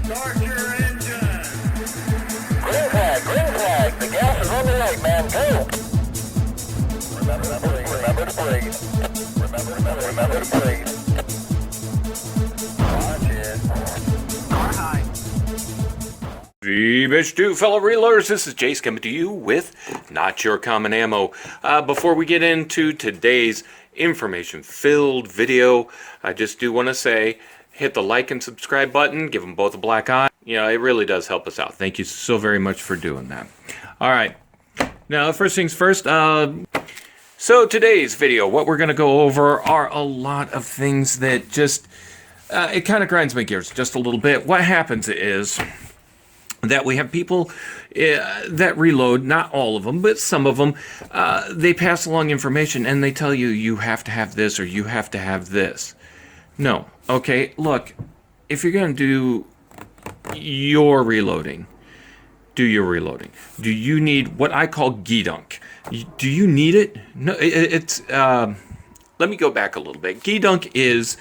Start your engine. Green flag. The gas is on the right, man. Go. Remember to breathe. Remember to breathe. Watch it. Car high. Bitch 2 fellow reloaders, this is Jace coming to you with Not Your Common Ammo. Before we get into today's information-filled video, I just do want to say, hit the like and subscribe button, give them both a black eye. You know, it really does help us out. Thank you so very much for doing that. All right, now first things first, so today's video, what we're going to go over are a lot of things that just, it kind of grinds my gears just a little bit. What happens is that we have people that reload, not all of them, but some of them, they pass along information and they tell you, you have to have this or you have to have this. No. Okay, look, if you're going to do your reloading, do your reloading. Do you need what I call G-Dunk? Do you need it? No, it's, let me go back a little bit. G-Dunk is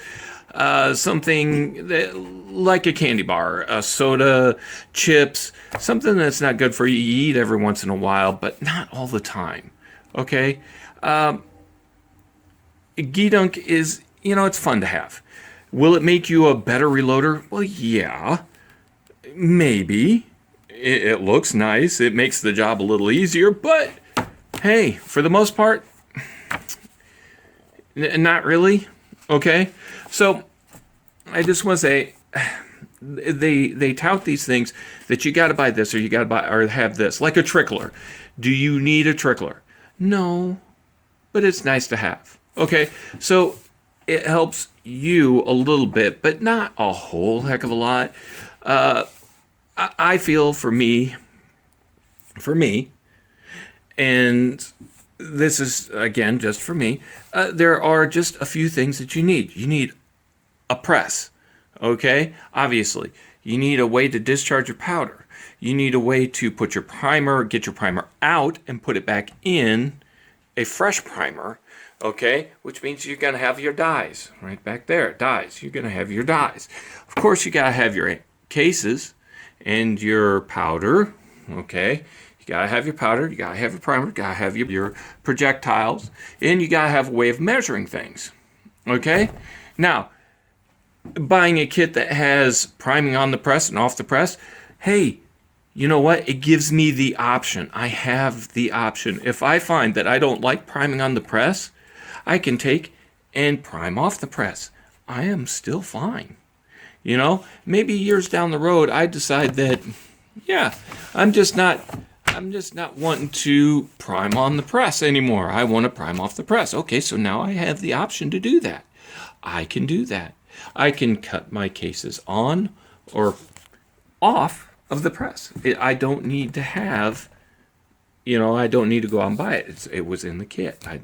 something that, like a candy bar, a soda, chips, something that's not good for you. You eat every once in a while, but not all the time. Okay? G-Dunk is, you know, it's fun to have. Will it make you a better reloader? Well, yeah, maybe. It looks nice. It makes the job a little easier, but hey, for the most part, not really. Okay? So, I just want to say, they tout these things that you got to buy this or you got to buy or have this, like a trickler. Do you need a trickler? No, but it's nice to have. Okay? So, it helps you a little bit, but not a whole heck of a lot. I feel for me, and this is, again, just for me, there are just a few things that you need. You need a press, okay? Obviously. You need a way to discharge your powder. You need a way to put your primer, get your primer out, and put it back in a fresh primer, okay? Which means you're going to have your dyes. Right back there, dyes. You're going to have your dyes. Of course, you got to have your cases and your powder, okay? You got to have your powder, you got to have your primer, you got to have your projectiles, and you got to have a way of measuring things, okay? Now, buying a kit that has priming on the press and off the press, hey, you know what? It gives me the option. I have the option. If I find that I don't like priming on the press, I can take and prime off the press. I am still fine. You know, maybe years down the road, I decide that, yeah, I'm just not wanting to prime on the press anymore. I want to prime off the press. Okay, so now I have the option to do that. I can do that. I can cut my cases on or off of the press. I don't need to have, you know, I don't need to go out and buy it. It was in the kit. I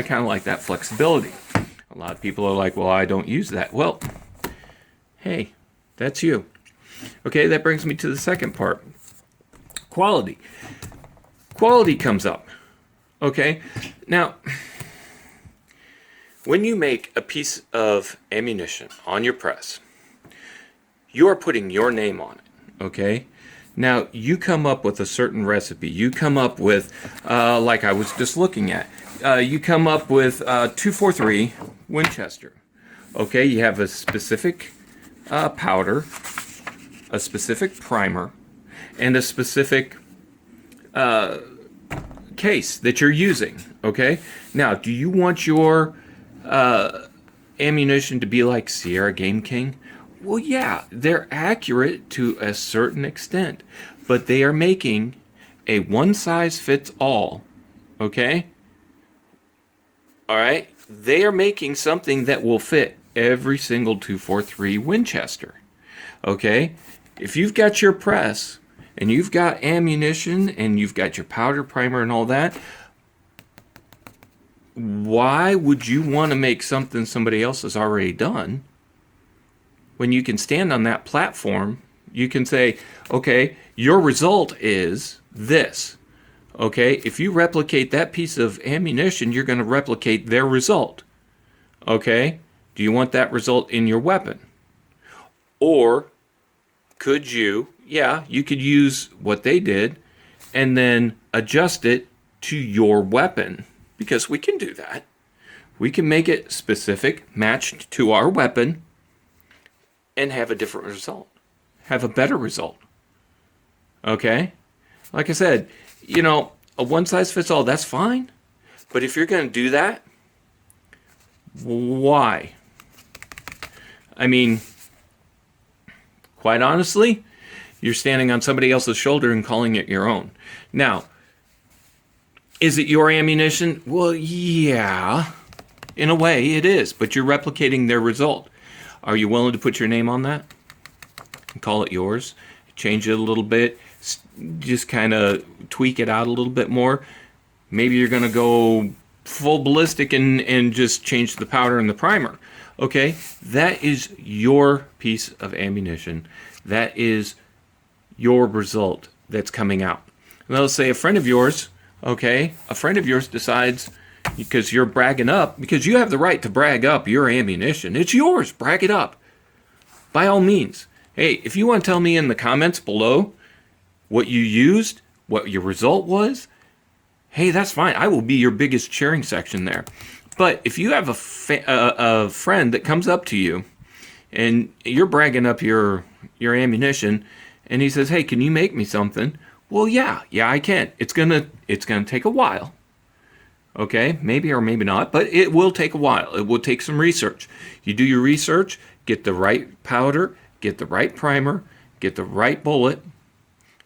kind of like that flexibility. A lot of people are like, well, I don't use that. Well, hey, that's you. Okay, that brings me to the second part. Quality. Quality comes up. Okay, now, when you make a piece of ammunition on your press, you are putting your name on it, okay? Now, you come up with a certain recipe. You come up with, like I was just looking at, you come up with 243 Winchester, okay? You have a specific powder, a specific primer, and a specific case that you're using, okay? Now, do you want your ammunition to be like Sierra Game King? Well, yeah, they're accurate to a certain extent, but they are making a one-size-fits-all, okay? All right? They are making something that will fit every single 243 Winchester, okay? If you've got your press and you've got ammunition and you've got your powder, primer, and all that, why would you want to make something somebody else has already done when you can stand on that platform? You can say, okay, your result is this. Okay, if you replicate that piece of ammunition, you're going to replicate their result. Okay, do you want that result in your weapon? Or could you, yeah, you could use what they did and then adjust it to your weapon, because we can do that. We can make it specific, matched to our weapon, and have a different result, have a better result. Okay? Like I said, a one-size-fits-all, that's fine. But if you're going to do that, why? I mean, quite honestly, you're standing on somebody else's shoulder and calling it your own. Now, is it your ammunition? Well, yeah, in a way it is, but you're replicating their result. Are you willing to put your name on that and call it yours? Change it a little bit, just kind of tweak it out a little bit more. Maybe you're going to go full ballistic and just change the powder and the primer. Okay, that is your piece of ammunition. That is your result that's coming out. Now, let's say a friend of yours decides, because you're bragging up, because you have the right to brag up your ammunition. It's yours. Brag it up. By all means. Hey, if you want to tell me in the comments below what you used, what your result was, hey, that's fine. I will be your biggest cheering section there. But if you have a friend that comes up to you and you're bragging up your ammunition, and he says, "Hey, can you make me something?" Well, yeah, I can. It's gonna take a while. Okay, maybe or maybe not, but it will take a while. It will take some research. You do your research, get the right powder, get the right primer, get the right bullet,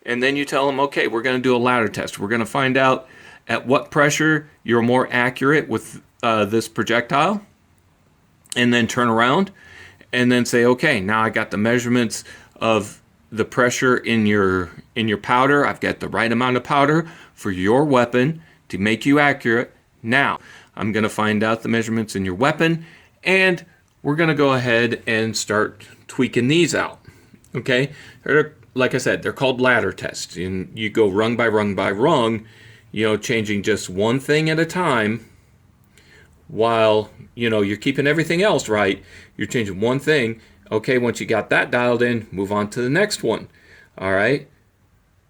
and then you tell them, okay, we're going to do a ladder test. We're going to find out at what pressure you're more accurate with this projectile, and then turn around and then say, okay, now I got the measurements of the pressure in your powder. I've got the right amount of powder for your weapon to make you accurate. Now I'm going to find out the measurements in your weapon, and we're going to go ahead and start tweaking these out. Okay, like I said, they're called ladder tests, and you go rung by rung by rung, changing just one thing at a time. While you're keeping everything else right, you're changing one thing. Okay, once you got that dialed in, move on to the next one. All right,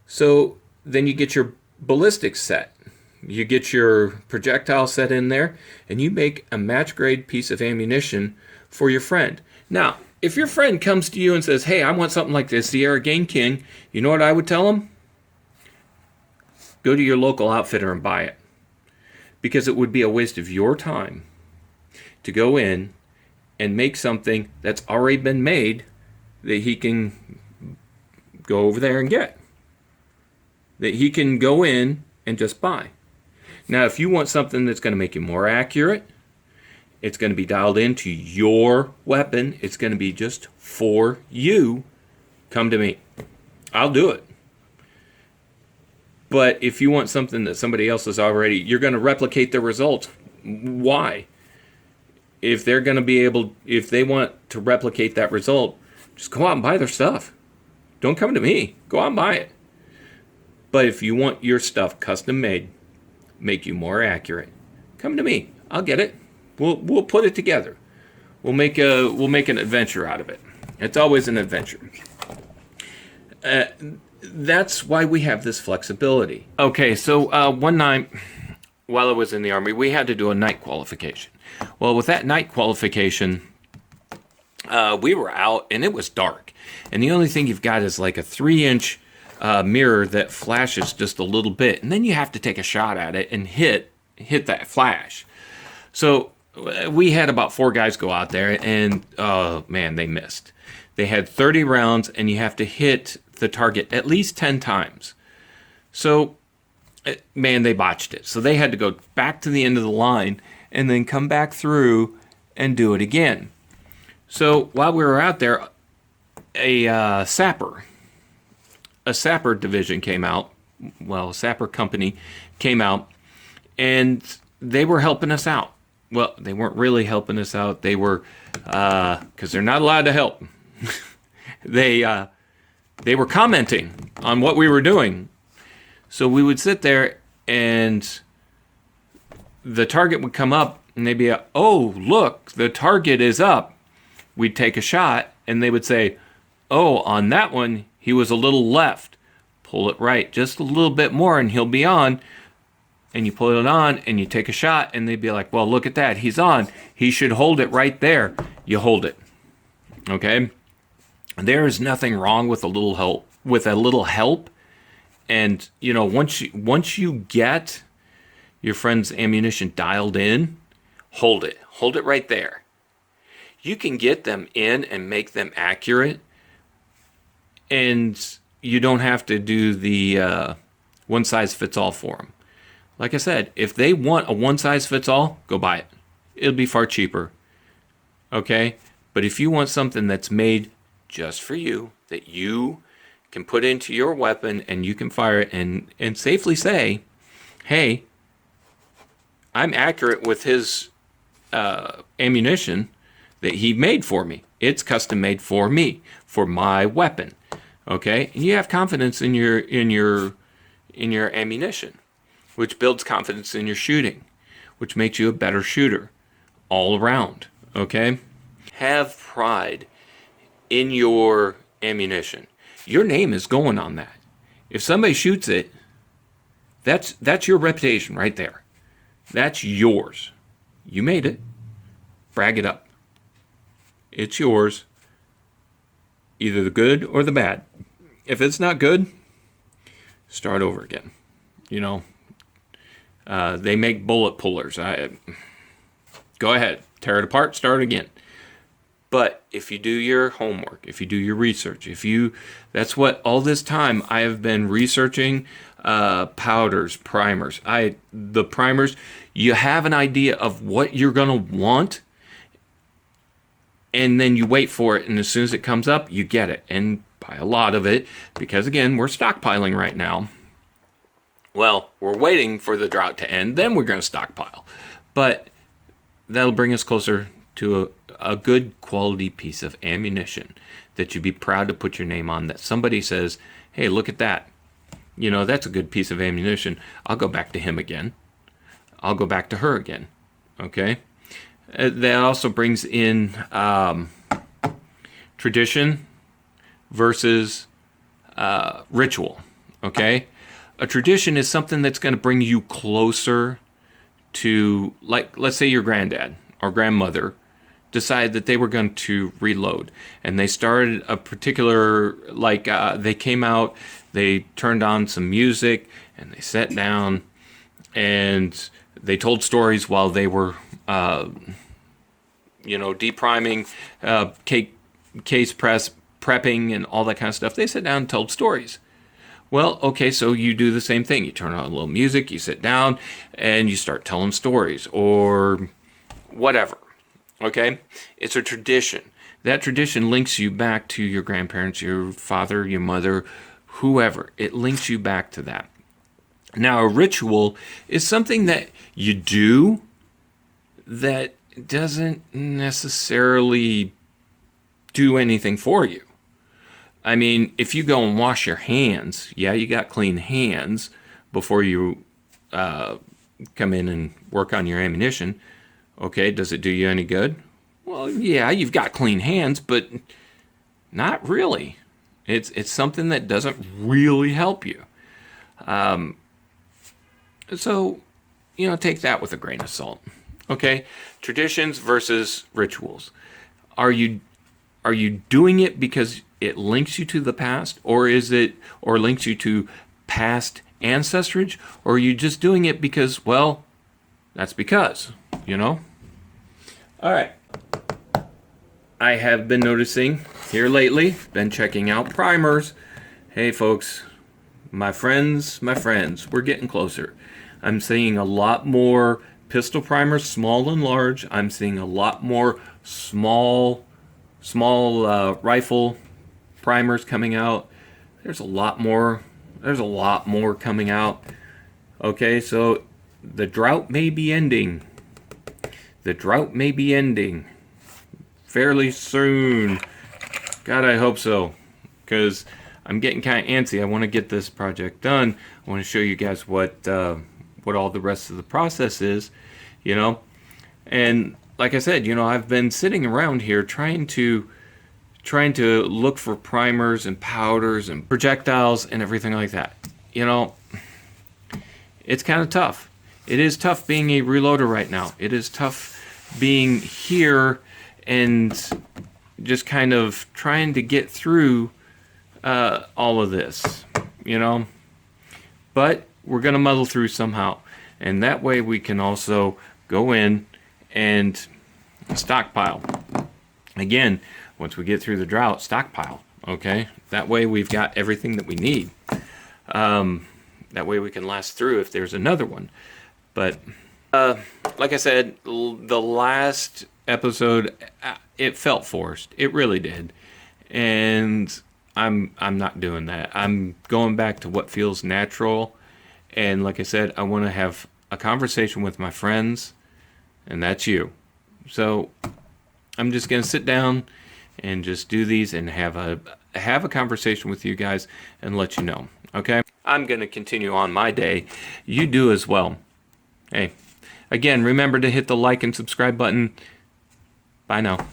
so then you get your ballistics set, you get your projectile set in there, and you make a match grade piece of ammunition for your friend. Now, if your friend comes to you and says, "Hey, I want something like this Sierra Game King," you know what I would tell them? Go to your local outfitter and buy it. Because it would be a waste of your time to go in and make something that's already been made that he can go over there and get. That he can go in and just buy. Now, if you want something that's going to make you more accurate, it's going to be dialed into your weapon, it's going to be just for you, come to me. I'll do it. But if you want something that somebody else is already, you're going to replicate the results. Why? If they're going to be able, if they want to replicate that result, just go out and buy their stuff. Don't come to me. Go out and buy it. But if you want your stuff custom made, make you more accurate, come to me. I'll get it. We'll put it together. We'll make an adventure out of it. It's always an adventure. That's why we have this flexibility. Okay, so one night while I was in the Army, we had to do a night qualification. Well, with that night qualification, we were out and it was dark. And the only thing you've got is like a 3-inch mirror that flashes just a little bit. And then you have to take a shot at it and hit that flash. So we had about 4 guys go out there and, oh man, they missed. They had 30 rounds and you have to hit the target at least 10 times. So, man, they botched it. So they had to go back to the end of the line and then come back through and do it again. So while we were out there, a sapper division came out. Well, a sapper company came out and they were helping us out. Well, they weren't really helping us out. They were, because they're not allowed to help. They were commenting on what we were doing. So we would sit there and the target would come up and they'd be, "Oh, look, the target is up." We'd take a shot and they would say, Oh, on that one, he was a little left. Pull it right just a little bit more and he'll be on. And you pull it on and you take a shot and they'd be like, well, look at that. He's on. He should hold it right there. You hold it. Okay? There is nothing wrong with a little help. And, once you get your friend's ammunition dialed in, hold it. Hold it right there. You can get them in and make them accurate. And you don't have to do the one size fits all for them. Like I said, if they want a one size fits all, go buy it. It'll be far cheaper. Okay? But if you want something that's made just for you, that you can put into your weapon and you can fire it and safely say, hey, I'm accurate with his ammunition that he made for me. It's custom made for me, for my weapon. Okay? And you have confidence in your ammunition, which builds confidence in your shooting, which makes you a better shooter all around. Okay? Have pride in your ammunition. Your name is going on that. If somebody shoots it, that's your reputation right there. That's yours. You made it. Brag it up. It's yours. Either the good or the bad. If it's not good, start over again. They make bullet pullers. Go ahead. Tear it apart. Start again. But if you do your homework, if you do your research, that's what all this time I have been researching powders, primers. The primers, you have an idea of what you're going to want, and then you wait for it, and as soon as it comes up, you get it. And buy a lot of it, because again, we're stockpiling right now. Well, we're waiting for the drought to end, then we're going to stockpile. But that'll bring us closer to a good quality piece of ammunition that you'd be proud to put your name on, that somebody says, hey, look at that. That's a good piece of ammunition. I'll go back to him again. I'll go back to her again. Okay? That also brings in tradition versus ritual. Okay? A tradition is something that's going to bring you closer to, like, let's say your granddad or grandmother decided that they were going to reload, and they started a particular, they came out, they turned on some music, and they sat down, and they told stories while they were, depriming, case prepping, and all that kind of stuff. They sat down and told stories. Well, okay, so you do the same thing. You turn on a little music, you sit down, and you start telling stories, or whatever. Okay? It's a tradition. That tradition links you back to your grandparents, your father, your mother, whoever. It links you back to that. Now, a ritual is something that you do that doesn't necessarily do anything for you. I mean, if you go and wash your hands, yeah, you got clean hands before you come in and work on your ammunition. Okay, does it do you any good? Well, yeah, you've got clean hands, but not really. It's something that doesn't really help you. So, take that with a grain of salt. Okay, traditions versus rituals. Are you doing it because it links you to the past, or links you to past ancestrage, or are you just doing it because, well, that's because, All right. I have been noticing here lately, been checking out primers. Hey folks, my friends, we're getting closer. I'm seeing a lot more pistol primers, small and large. I'm seeing a lot more small rifle primers coming out. There's a lot more coming out. Okay, so the drought may be ending. Fairly soon. God, I hope so, because I'm getting kind of antsy. I want to get this project done. I want to show you guys what all the rest of the process is, And like I said, I've been sitting around here trying to trying to look for primers and powders and projectiles and everything like that. You know, it's kind of tough. It is tough being a reloader right now. It is tough being here and just kind of trying to get through all of this, you know. But we're going to muddle through somehow. And that way we can also go in and stockpile. Again, once we get through the drought, stockpile, okay? That way we've got everything that we need. That way we can last through if there's another one. But like I said, the last episode, it felt forced. It really did. And I'm not doing that. I'm going back to what feels natural. And like I said, I want to have a conversation with my friends, and that's you. So I'm just going to sit down and just do these and have a conversation with you guys and let you know. Okay? I'm going to continue on my day. You do as well. Hey, again, remember to hit the like and subscribe button. Bye now.